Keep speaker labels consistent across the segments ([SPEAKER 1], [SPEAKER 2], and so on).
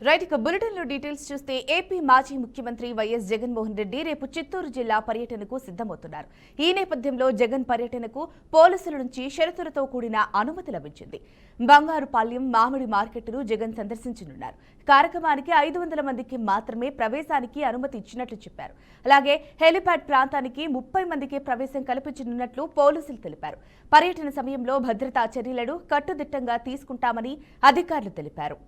[SPEAKER 1] Right ఇక bulletin లో details చూస్తే ఏపీ మాజీ ముఖ్యమంత్రి వైఎస్ జగన్మోహన్ రెడ్డి రేపు చిత్తూరు జిల్లా పర్యటనకు సిద్ధమవుతున్నారు. ఈ నేపథ్యంలో జగన్ పర్యటనకు పోలీసుల నుంచి షరతులతో కూడిన అనుమతి లభించింది. బంగారుపాళ్యం మామిడి మార్కెట్ను జగన్ సందర్శించనున్నారు. కార్యక్రమానికి 500 మందికి మాత్రమే ప్రవేశానికి అనుమతి ఇచ్చినట్లు చెప్పారు. అలాగే హెలిప్యాడ్ ప్రాంతానికి 30 మందికి ప్రవేశం కల్పించనున్నట్లు పోలీసులు తెలిపారు. పర్యటన సమయంలో భద్రతా చర్యలను కట్టుదిట్టంగా తీసుకుంటామని అధికారులు తెలిపారు.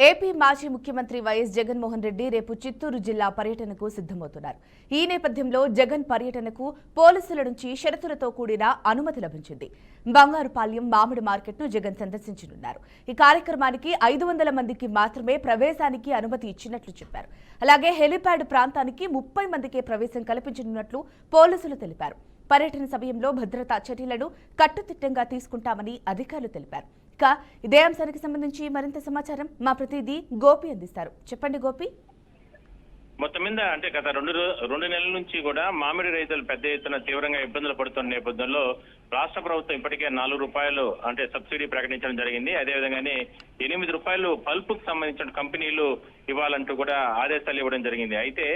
[SPEAKER 1] ఏపీ మాజీ ముఖ్యమంత్రి వైఎస్ జగన్మోహన్ రెడ్డి రేపు చిత్తూరు జిల్లా పర్యటనకు సిద్ధమవుతున్నారు. ఈ నేపథ్యంలో జగన్ పర్యటనకు పోలీసుల నుంచి షరతులతో కూడిన అనుమతి లభించింది. బంగారుపాళ్యం మామిడి మార్కెట్ను జగన్ సందర్శించనున్నారు. ఈ కార్యక్రమానికి 500 మందికి మాత్రమే ప్రవేశానికి అనుమతి ఇచ్చినట్లు చెప్పారు. అలాగే హెలిప్యాడ్ ప్రాంతానికి 30 మందికే ప్రవేశం కల్పించనున్నట్లు పోలీసులు తెలిపారు. పర్యటన సమయంలో భద్రతా చర్యలను కట్టుదిట్టంగా తీసుకుంటామని అధికారులు తెలిపారు. ఇక ఇదే అంశానికి సంబంధించి మరింత సమాచారం మా ప్రతినిధి గోపి అందిస్తారు. చెప్పండి గోపి.
[SPEAKER 2] మొత్తం మీద అంటే గత రెండు నెలల నుంచి కూడా మామిడి రైతులు పెద్ద ఎత్తున తీవ్రంగా ఇబ్బందులు పడుతున్న నేపథ్యంలో రాష్ట్ర ప్రభుత్వం ఇప్పటికే ₹4 అంటే సబ్సిడీ ప్రకటించడం జరిగింది. అదేవిధంగానే ₹8 పల్పుకు సంబంధించిన కంపెనీలు ఇవ్వాలంటూ కూడా ఆదేశాలు ఇవ్వడం జరిగింది. అయితే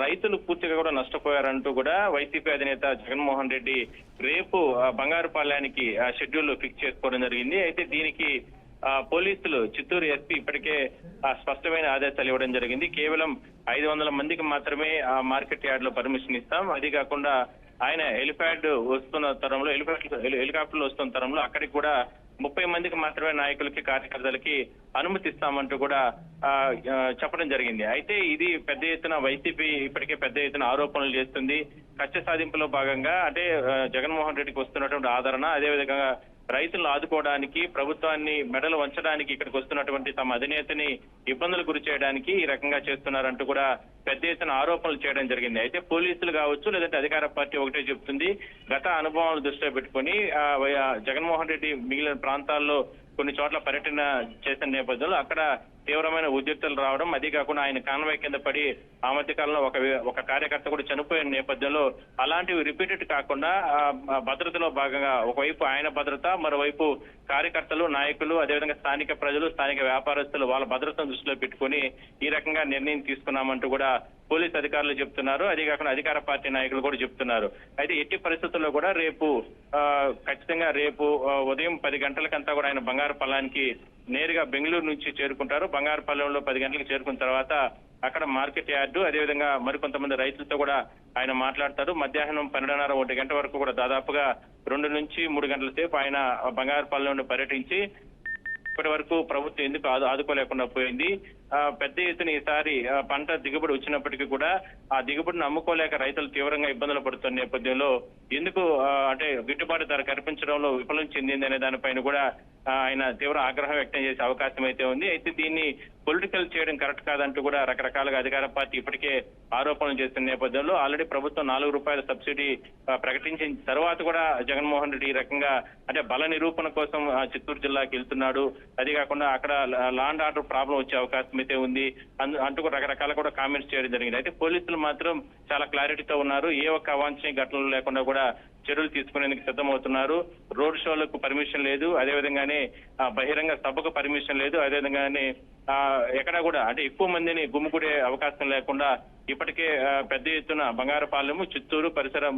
[SPEAKER 2] రైతులు పూర్తిగా కూడా నష్టపోయారంటూ కూడా వైసీపీ అధినేత జగన్మోహన్ రెడ్డి రేపు బంగారుపాళ్యానికి షెడ్యూల్ ఫిక్స్ చేసుకోవడం జరిగింది. అయితే దీనికి పోలీసులు చిత్తూరు ఎస్పీ ఇప్పటికే స్పష్టమైన ఆదేశాలు ఇవ్వడం జరిగింది. కేవలం 500 మందికి మాత్రమే ఆ మార్కెట్ యార్డ్ లో పర్మిషన్ ఇస్తాం. అది కాకుండా ఆయన హెలిప్యాడ్లు వస్తున్న తరంలో అక్కడికి కూడా 30 మందికి మాత్రమే నాయకులకి కార్యకర్తలకి అనుమతిస్తామంటూ కూడా చెప్పడం జరిగింది. అయితే ఇది పెద్ద ఎత్తున వైసీపీ ఇప్పటికే పెద్ద ఎత్తున ఆరోపణలు చేస్తుంది. కక్ష సాధింపులో భాగంగా అంటే జగన్మోహన్ రెడ్డికి వస్తున్నటువంటి ఆదరణ, అదేవిధంగా రైతులను ఆదుకోవడానికి, ప్రభుత్వాన్ని మెడలు వంచడానికి ఇక్కడికి వస్తున్నటువంటి తమ అధినేతని ఇబ్బందులు గురి చేయడానికి ఈ రకంగా చేస్తున్నారంటూ కూడా పెద్ద ఎత్తున ఆరోపణలు చేయడం జరిగింది. అయితే పోలీసులు కావచ్చు, లేదంటే అధికార పార్టీ ఒకటే చెప్తుంది, గత అనుభవాలను దృష్టిలో పెట్టుకుని జగన్మోహన్ రెడ్డి మిగిలిన ప్రాంతాల్లో కొన్ని చోట్ల పర్యటన చేసిన నేపథ్యంలో అక్కడ తీవ్రమైన ఉద్రిక్తలు రావడం, అదే కాకుండా ఆయన కాన్వాయ్ కింద పడి ఆ మధ్య కాలంలో ఒక కార్యకర్త కూడా చనిపోయిన నేపథ్యంలో అలాంటివి రిపీటెడ్ కాకుండా భద్రతలో భాగంగా ఒకవైపు ఆయన భద్రత, మరోవైపు కార్యకర్తలు, నాయకులు, అదేవిధంగా స్థానిక ప్రజలు, స్థానిక వ్యాపారస్తులు వాళ్ళ భద్రతను దృష్టిలో పెట్టుకుని ఈ రకంగా నిర్ణయం తీసుకున్నామంటూ కూడా పోలీసు అధికారులు చెప్తున్నారు. అదే కాకుండా అధికార పార్టీ నాయకులు కూడా చెప్తున్నారు. అయితే ఎట్టి పరిస్థితుల్లో కూడా ఖచ్చితంగా రేపు ఉదయం 10 గంటలకంతా కూడా ఆయన బంగారుపాళ్యానికి నేరుగా బెంగళూరు నుంచి చేరుకుంటారు. బంగారుపాళ్యంలో 10 గంటలకు చేరుకున్న తర్వాత అక్కడ మార్కెట్ యార్డు, అదేవిధంగా మరికొంతమంది రైతులతో కూడా ఆయన మాట్లాడతారు. మధ్యాహ్నం 12:30, 1 గంట వరకు కూడా దాదాపుగా 2 నుంచి 3 గంటల సేపు ఆయన బంగారుపాళ్యంలో పర్యటించి ఇప్పటి వరకు ప్రభుత్వం ఎందుకు ఆదుకోలేకుండా పోయింది, పెద్ద ఎత్తున ఈసారి పంట దిగుబడి వచ్చినప్పటికీ కూడా ఆ దిగుబడిని అమ్ముకోలేక రైతులు తీవ్రంగా ఇబ్బందులు పడుతున్న నేపథ్యంలో ఎందుకు అంటే గిట్టుబాటు ధర కల్పించడంలో విఫలం చెందింది అనే దానిపైన కూడా ఆయన తీవ్ర ఆగ్రహం వ్యక్తం చేసే అవకాశం అయితే ఉంది. అయితే దీన్ని పొలిటికల్ చేయడం కరెక్ట్ కాదంటూ కూడా రకరకాలుగా అధికార పార్టీ ఇప్పటికే ఆరోపణలు చేస్తున్న నేపథ్యంలో ఆల్రెడీ ప్రభుత్వం ₹4 సబ్సిడీ ప్రకటించిన తర్వాత కూడా జగన్మోహన్ రెడ్డి ఈ రకంగా అంటే బల నిరూపణ కోసం చిత్తూరు జిల్లాకి వెళ్తున్నాడు, అది కాకుండా అక్కడ లా అండ్ ఆర్డర్ ప్రాబ్లం వచ్చే అవకాశం అయితే ఉంది అంటూ రకరకాల కూడా కామెంట్స్ చేయడం జరిగింది. అయితే పోలీసులు మాత్రం చాలా క్లారిటీతో ఉన్నారు. ఏ ఒక్క అవాంఛనీయ ఘటనలు లేకుండా కూడా చర్యలు తీసుకునేందుకు సిద్ధమవుతున్నారు. రోడ్ షోలకు పర్మిషన్ లేదు, అదేవిధంగానే బహిరంగ సభకు పర్మిషన్ లేదు, అదేవిధంగానే ఎక్కడ కూడా అంటే ఎక్కువ మందిని గుమ్ముకూడే అవకాశం లేకుండా ఇప్పటికే పెద్ద ఎత్తున బంగారుపాళ్యము, చిత్తూరు పరిసరం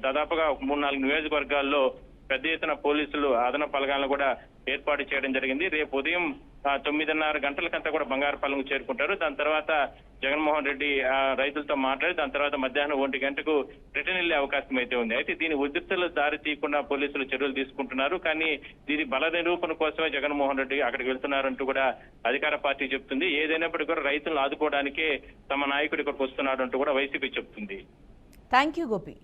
[SPEAKER 2] దాదాపుగా 3-4 నియోజకవర్గాల్లో పెద్ద ఎత్తున పోలీసులు అదనపు బలగాలను కూడా ఏర్పాటు చేయడం జరిగింది. రేపు ఉదయం 9:30 గంటలకంతా కూడా బంగారుపాళ్యం చేరుకుంటారు. దాని తర్వాత జగన్మోహన్ రెడ్డి రైతులతో మాట్లాడి దాని తర్వాత మధ్యాహ్నం 1 గంటకు రిటర్న్ వెళ్లే అవకాశం అయితే ఉంది. అయితే దీని ఉద్రిక్తలు దారి తీయకుండా పోలీసులు చర్యలు తీసుకుంటున్నారు. కానీ దీని బల నిరూపణ కోసమే జగన్మోహన్ రెడ్డి అక్కడికి వెళ్తున్నారంటూ కూడా అధికార పార్టీ చెప్తుంది. ఏదైనప్పటికీ కూడా రైతులను ఆదుకోవడానికే తమ నాయకుడు ఇక్కడికి వస్తున్నాడు అంటూ కూడా వైసీపీ చెప్తుంది.
[SPEAKER 1] Thank you Gopi.